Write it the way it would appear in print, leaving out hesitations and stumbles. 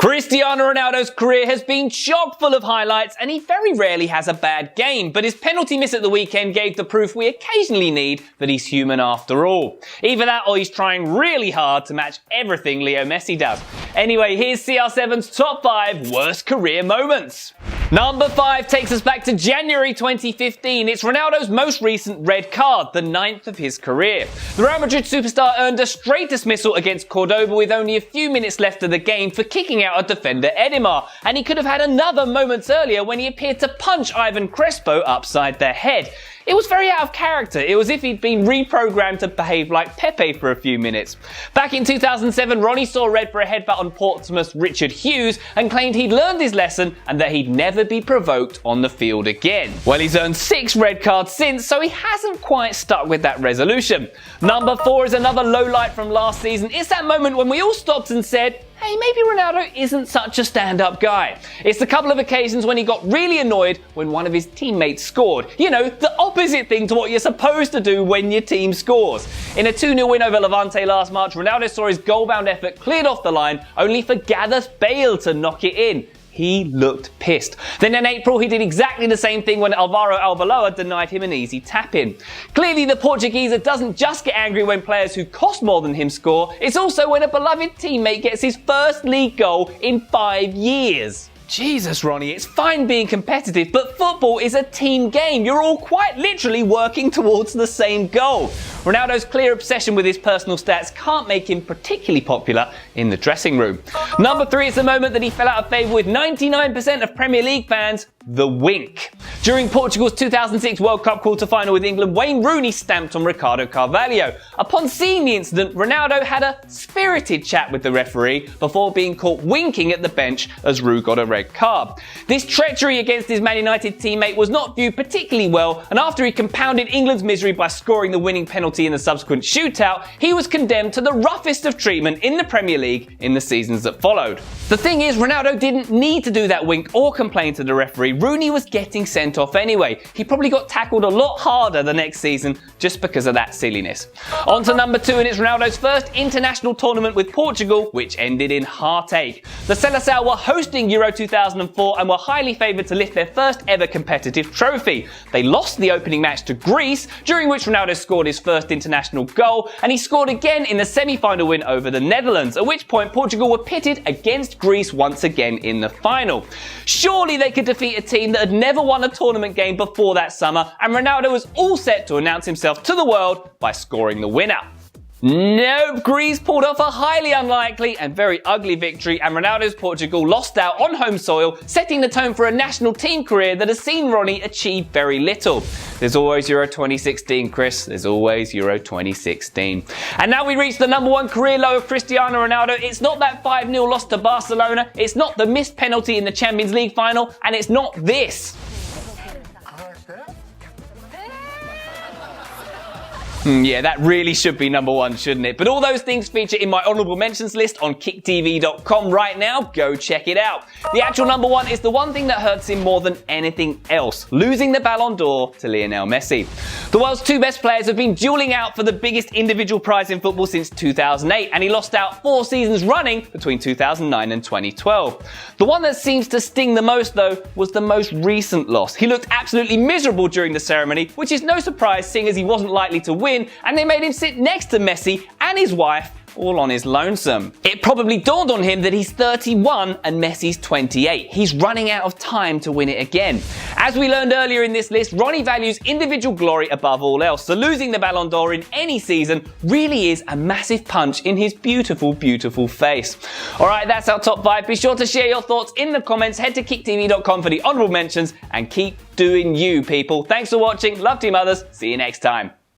Cristiano Ronaldo's career has been chock full of highlights and he very rarely has a bad game, but his penalty miss at the weekend gave the proof we occasionally need that he's human after all. Either that or he's trying really hard to match everything Leo Messi does. Anyway, here's CR7's top 5 worst career moments. Number 5 takes us back to January 2015. It's Ronaldo's most recent red card, the 9th of his career. The Real Madrid superstar earned a straight dismissal against Cordoba with only a few minutes left of the game for kicking out a defender Edimar, and he could have had another moments earlier when he appeared to punch Ivan Crespo upside the head. It was very out of character. It was as if he'd been reprogrammed to behave like Pepe for a few minutes. Back in 2007, Ronnie saw red for a headbutt on Portsmouth's Richard Hughes and claimed he'd learned his lesson and that he'd never be provoked on the field again. Well, he's earned 6 red cards since, so he hasn't quite stuck with that resolution. Number 4 is another lowlight from last season. It's that moment when we all stopped and said, hey, maybe Ronaldo isn't such a stand-up guy. It's a couple of occasions when he got really annoyed when one of his teammates scored. You know, the opposite thing to what you're supposed to do when your team scores. In a 2-0 win over Levante last March, Ronaldo saw his goal-bound effort cleared off the line, only for Gareth Bale to knock it in. He looked pissed. Then in April, he did exactly the same thing when Alvaro Arbeloa denied him an easy tap-in. Clearly, the Portuguese doesn't just get angry when players who cost more than him score, it's also when a beloved teammate gets his first league goal in 5 years. Jesus, Ronnie, it's fine being competitive, but football is a team game. You're all quite literally working towards the same goal. Ronaldo's clear obsession with his personal stats can't make him particularly popular in the dressing room. Number 3 is the moment that he fell out of favour with 99% of Premier League fans, the wink. During Portugal's 2006 World Cup quarter-final with England, Wayne Rooney stamped on Ricardo Carvalho. Upon seeing the incident, Ronaldo had a spirited chat with the referee before being caught winking at the bench as Roo got a red card. This treachery against his Man United teammate was not viewed particularly well, and after he compounded England's misery by scoring the winning penalty in the subsequent shootout, he was condemned to the roughest of treatment in the Premier League in the seasons that followed. The thing is, Ronaldo didn't need to do that wink or complain to the referee. Rooney was getting sent off anyway. He probably got tackled a lot harder the next season just because of that silliness. On to number 2, and it's Ronaldo's first international tournament with Portugal, which ended in heartache. The Seleção were hosting Euro 2004 and were highly favoured to lift their first ever competitive trophy. They lost the opening match to Greece, during which Ronaldo scored his first international goal, and he scored again in the semi-final win over the Netherlands, at which point Portugal were pitted against Greece once again in the final. Surely they could defeat a team that had never won a tournament game before that summer, and Ronaldo was all set to announce himself to the world by scoring the winner. Nope, Greece pulled off a highly unlikely and very ugly victory, and Ronaldo's Portugal lost out on home soil, setting the tone for a national team career that has seen Ronnie achieve very little. There's always Euro 2016, Chris. There's always Euro 2016. And now we reach the number 1 career low of Cristiano Ronaldo. It's not that 5-0 loss to Barcelona, it's not the missed penalty in the Champions League final, and it's not this. Yeah, that really should be number 1, shouldn't it? But all those things feature in my honourable mentions list on kicktv.com right now. Go check it out. The actual number 1 is the one thing that hurts him more than anything else: losing the Ballon d'Or to Lionel Messi. The world's 2 best players have been duelling out for the biggest individual prize in football since 2008, and he lost out 4 seasons running between 2009 and 2012. The one that seems to sting the most, though, was the most recent loss. He looked absolutely miserable during the ceremony, which is no surprise seeing as he wasn't likely to win, and they made him sit next to Messi and his wife, all on his lonesome. It probably dawned on him that he's 31 and Messi's 28. He's running out of time to win it again. As we learned earlier in this list, Ronnie values individual glory above all else, so losing the Ballon d'Or in any season really is a massive punch in his beautiful, beautiful face. Alright, that's our top 5. Be sure to share your thoughts in the comments. Head to kicktv.com for the honourable mentions and keep doing you, people. Thanks for watching. Love Team Others. See you next time.